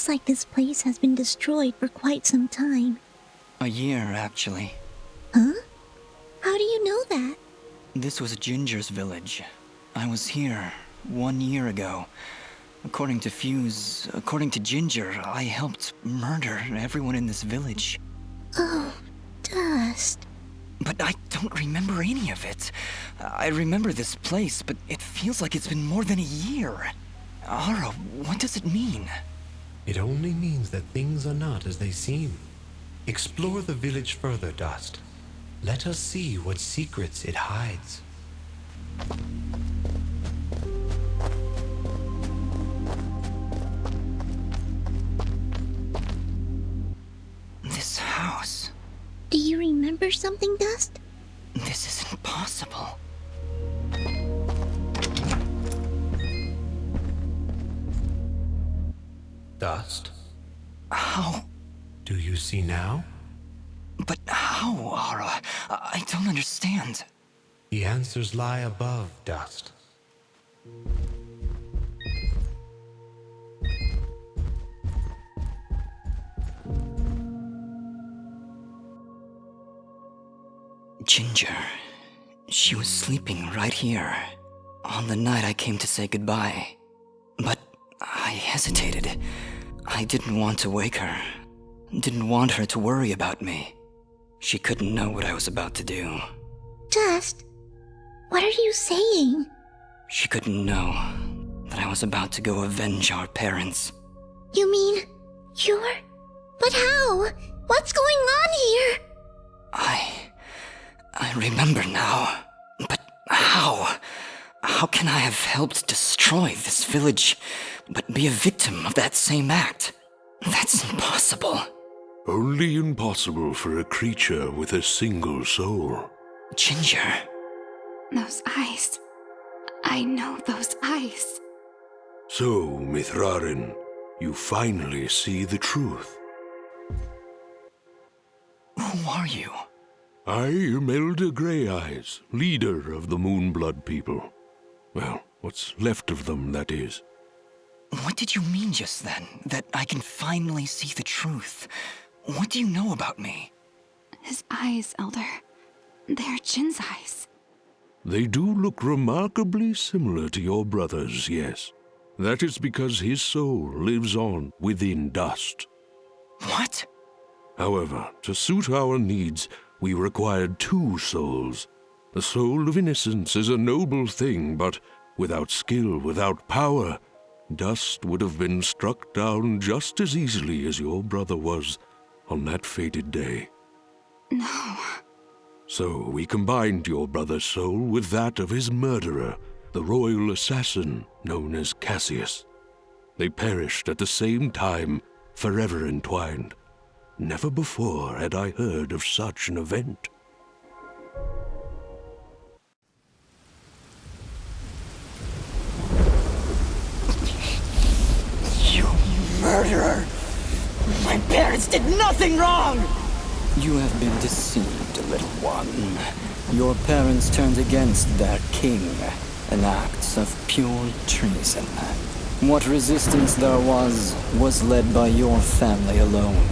Looks like this place has been destroyed for quite some time. A year, actually. Huh? How do you know that? This was Ginger's village. I was here 1 year ago. According to Fuse, according to Ginger, I helped murder everyone in this village. Oh, Dust. But I don't remember any of it. I remember this place, but it feels like it's been more than a year. Ara, what does it mean? It only means that things are not as they seem. Explore the village further, Dust. Let us see what secrets it hides. This house. Do you remember something, Dust? This isn't possible. Dust, How? do you see now? But how, Ara? I don't understand. The answers lie above, Dust. Ginger. She was sleeping right here. On the night I came to say goodbye. But I hesitated. I didn't want to wake her. Didn't want her to worry about me. She couldn't know what I was about to do. Dust, what are you saying? She couldn't know that I was about to go avenge our parents. You mean, you're... But how? What's going on here? I remember now. But how? How can I have helped destroy this village, but be a victim of that same act? That's impossible. Only impossible for a creature with a single soul. Ginger. Those eyes. I know those eyes. So, Mithrarin, you finally see the truth. Who are you? I am Elder Grey Eyes, leader of the Moonblood people. Well, what's left of them, that is. What did you mean just then? That I can finally see the truth? What do you know about me? His eyes, Elder. They're Jin's eyes. They do look remarkably similar to your brother's, yes. That is because his soul lives on within Dust. What? However, to suit our needs, we required 2 souls. The soul of innocence is a noble thing, but without skill, without power, Dust would have been struck down just as easily as your brother was on that fated day. No. So we combined your brother's soul with that of his murderer, the royal assassin known as Cassius. They perished at the same time, forever entwined. Never before had I heard of such an event. You murderer! My parents did nothing wrong! You have been deceived, little one. Your parents turned against their king, an act of pure treason. What resistance there was led by your family alone.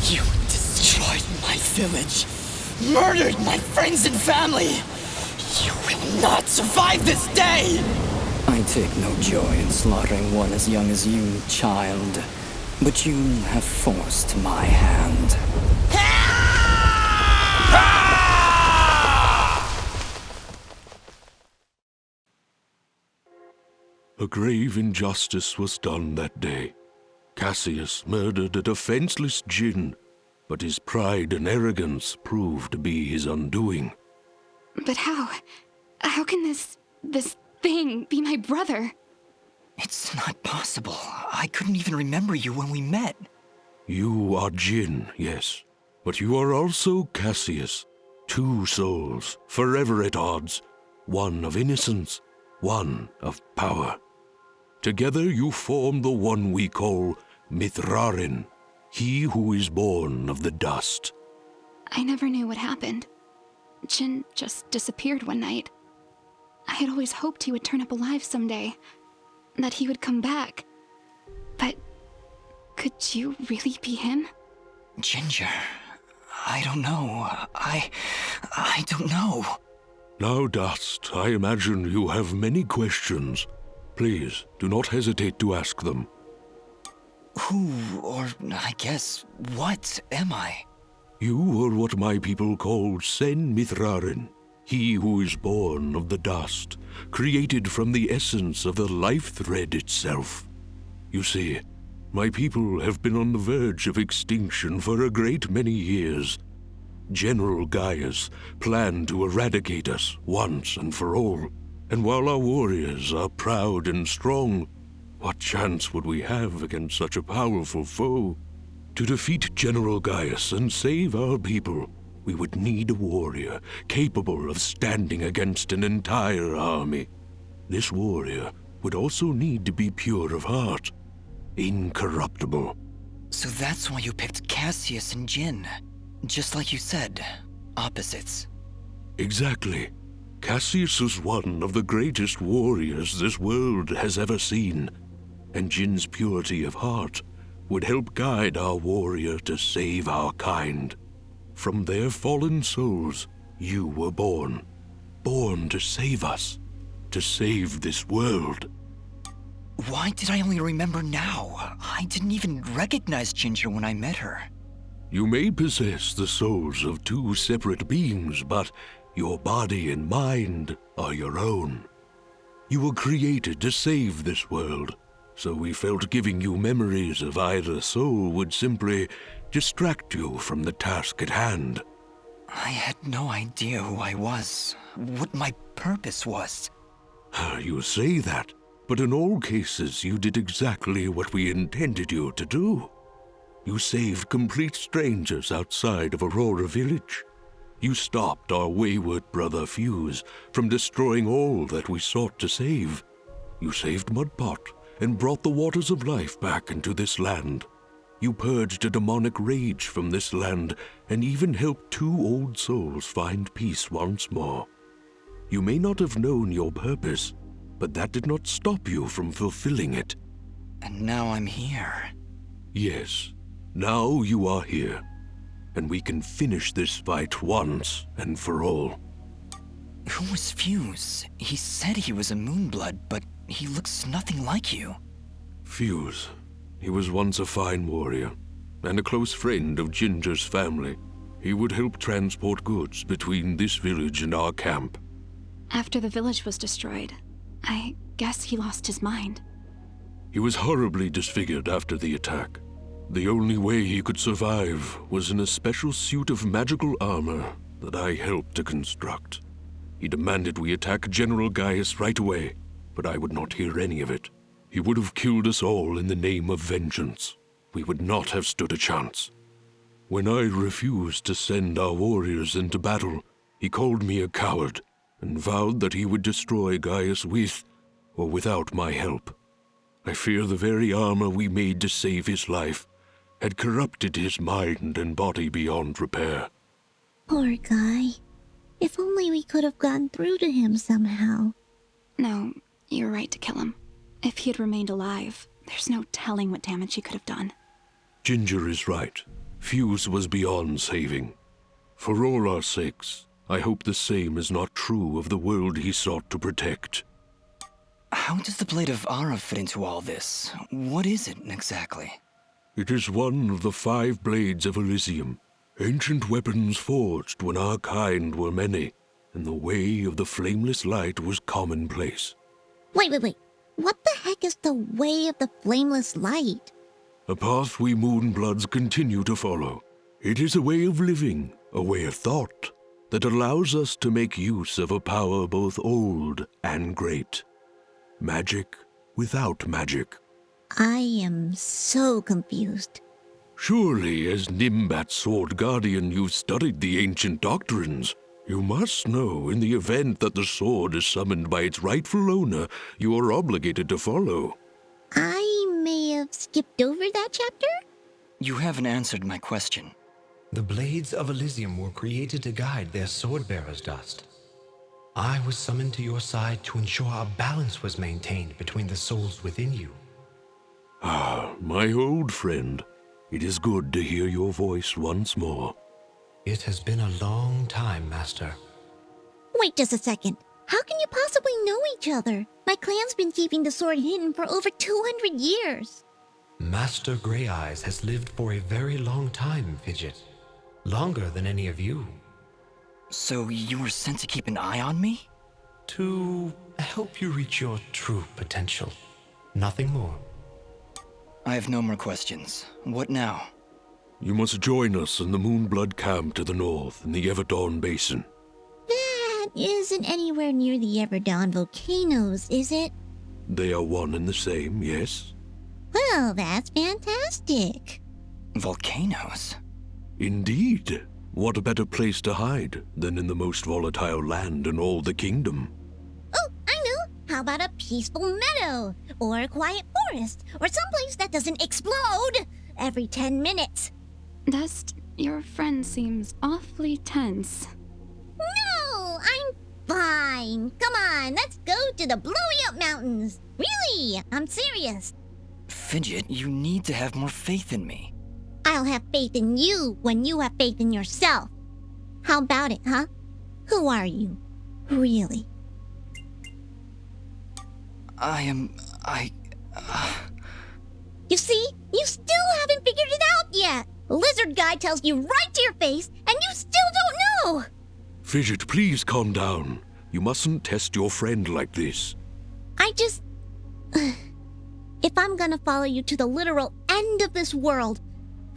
You destroyed my village, murdered my friends and family. You will not survive this day! I take no joy in slaughtering one as young as you, child. But you have forced my hand. A grave injustice was done that day. Cassius murdered a defenseless Jinn, but his pride and arrogance proved to be his undoing. But how? How can this thing be my brother? It's not possible. I couldn't even remember you when we met. You are Jinn, yes, but you are also Cassius. 2 souls, forever at odds, one of innocence, one of power. Together you form the one we call Mithrarin, he who is born of the dust. I never knew what happened. Jin just disappeared one night. I had always hoped he would turn up alive someday, that he would come back. But Could you really be him? Ginger, I don't know. I don't know. Now, Dust, I imagine you have many questions. Please, do not hesitate to ask them. Who, or I guess, what am I? You are what my people call Sen Mithrarin, he who is born of the dust, created from the essence of the life thread itself. You see, my people have been on the verge of extinction for a great many years. General Gaius planned to eradicate us once and for all, and while our warriors are proud and strong, what chance would we have against such a powerful foe? To defeat General Gaius and save our people, we would need a warrior capable of standing against an entire army. This warrior would also need to be pure of heart, incorruptible. So that's why you picked Cassius and Jin. Just like you said, opposites. Exactly. Cassius is one of the greatest warriors this world has ever seen, and Jin's purity of heart would help guide our warrior to save our kind. From their fallen souls, you were born. Born to save us. To save this world. Why did I only remember now? I didn't even recognize Ginger when I met her. You may possess the souls of two separate beings, but your body and mind are your own. You were created to save this world, so we felt giving you memories of either soul would simply distract you from the task at hand. I had no idea who I was, what my purpose was. You say that, but in all cases you did exactly what we intended you to do. You saved complete strangers outside of Aurora Village. You stopped our wayward brother Fuse from destroying all that we sought to save. You saved Mudpot and brought the waters of life back into this land. You purged a demonic rage from this land and even helped two old souls find peace once more. You may not have known your purpose, but that did not stop you from fulfilling it. And now I'm here. Yes, now you are here, and we can finish this fight once and for all. Who was Fuse? He said he was a Moonblood, but he looks nothing like you. Fuse. He was once a fine warrior, and a close friend of Ginger's family. He would help transport goods between this village and our camp. After the village was destroyed, I guess he lost his mind. He was horribly disfigured after the attack. The only way he could survive was in a special suit of magical armor that I helped to construct. He demanded we attack General Gaius right away, but I would not hear any of it. He would have killed us all in the name of vengeance. We would not have stood a chance. When I refused to send our warriors into battle, he called me a coward and vowed that he would destroy Gaius with or without my help. I fear the very armor we made to save his life had corrupted his mind and body beyond repair. Poor guy. If only we could have gone through to him somehow. No, you're right to kill him. If he had remained alive, there's no telling what damage he could have done. Ginger is right. Fuse was beyond saving. For all our sakes, I hope the same is not true of the world he sought to protect. How does the Blade of Ara fit into all this? What is it exactly? It is one of the 5 blades of Elysium, ancient weapons forged when our kind were many, and the way of the flameless light was commonplace. Wait. What the heck is the way of the flameless light? A path we Moonbloods continue to follow. It is a way of living, a way of thought, that allows us to make use of a power both old and great. Magic without magic. I am so confused. Surely, as Nimbat's Sword Guardian, you've studied the ancient doctrines. You must know, in the event that the sword is summoned by its rightful owner, you are obligated to follow. I may have skipped over that chapter? You haven't answered my question. The blades of Elysium were created to guide their sword-bearers, Dust. I was summoned to your side to ensure a balance was maintained between the souls within you. Ah, my old friend. It is good to hear your voice once more. It has been a long time, Master. Wait just a second. How can you possibly know each other? My clan's been keeping the sword hidden for over 200 years. Master Grey Eyes has lived for a very long time, Fidget. Longer than any of you. So you were sent to keep an eye on me? To help you reach your true potential. Nothing more. I have no more questions. What now? You must join us in the Moonblood camp to the north in the Everdawn Basin. That isn't anywhere near the Everdawn volcanoes, is it? They are one and the same, yes? Well, that's fantastic. Volcanoes? Indeed. What a better place to hide than in the most volatile land in all the kingdom? Oh, I know. How about a peaceful meadow? Or a quiet forest? Or someplace that doesn't explode every 10 minutes? Dust, your friend seems awfully tense. No, I'm fine. Come on, let's go to the blowy up mountains. Really, I'm serious. Fidget, you need to have more faith in me. I'll have faith in you when you have faith in yourself. How about it, huh? Who are you? Really? You see? You still haven't figured it out yet. Lizard guy tells you right to your face, and you still don't know. Fidget, please calm down. You mustn't test your friend like this. I just... If I'm gonna follow you to the literal end of this world,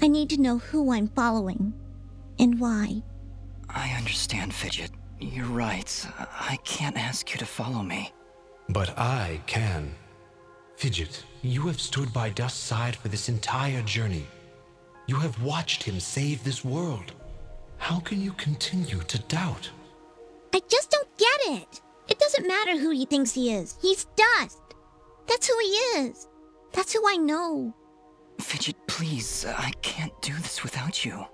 I need to know who I'm following. And why. I understand, Fidget. You're right. I can't ask you to follow me. But I can. Fidget, you have stood by Dust's side for this entire journey. You have watched him save this world. How can you continue to doubt? I just don't get it. It doesn't matter who he thinks he is. He's Dust. That's who he is. That's who I know. Fidget, please. I can't do this without you.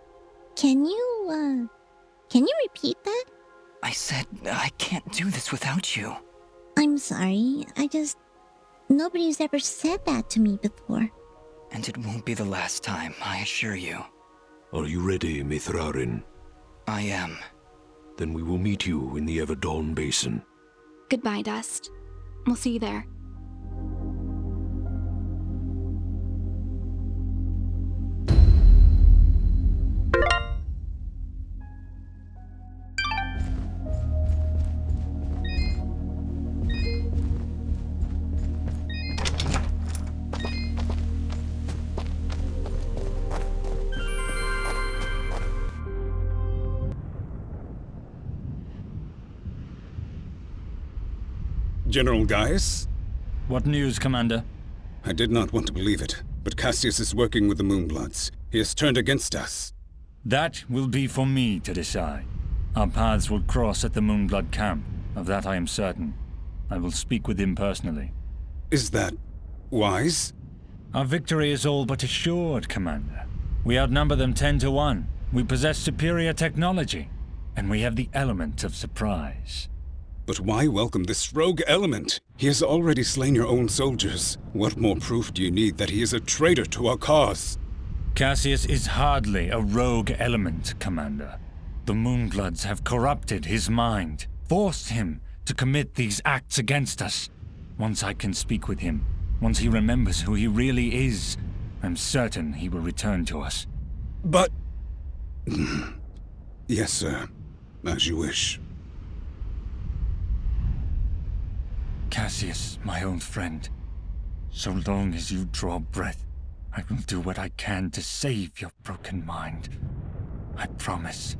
Can you repeat that? I said I can't do this without you. I'm sorry. Nobody's ever said that to me before. And it won't be the last time, I assure you. Are you ready, Mithrarin? I am. Then we will meet you in the Everdawn Basin. Goodbye, Dust. We'll see you there. General Gaius? What news, Commander? I did not want to believe it, but Cassius is working with the Moonbloods. He has turned against us. That will be for me to decide. Our paths will cross at the Moonblood camp. Of that I am certain. I will speak with him personally. Is that wise? Our victory is all but assured, Commander. We outnumber them 10 to 1. We possess superior technology. And we have the element of surprise. But why welcome this rogue element? He has already slain your own soldiers. What more proof do you need that he is a traitor to our cause? Cassius is hardly a rogue element, Commander. The Moonbloods have corrupted his mind, forced him to commit these acts against us. Once I can speak with him, once he remembers who he really is, I'm certain he will return to us. But... Yes, sir. As you wish. Cassius, my own friend, so long as you draw breath, I will do what I can to save your broken mind. I promise.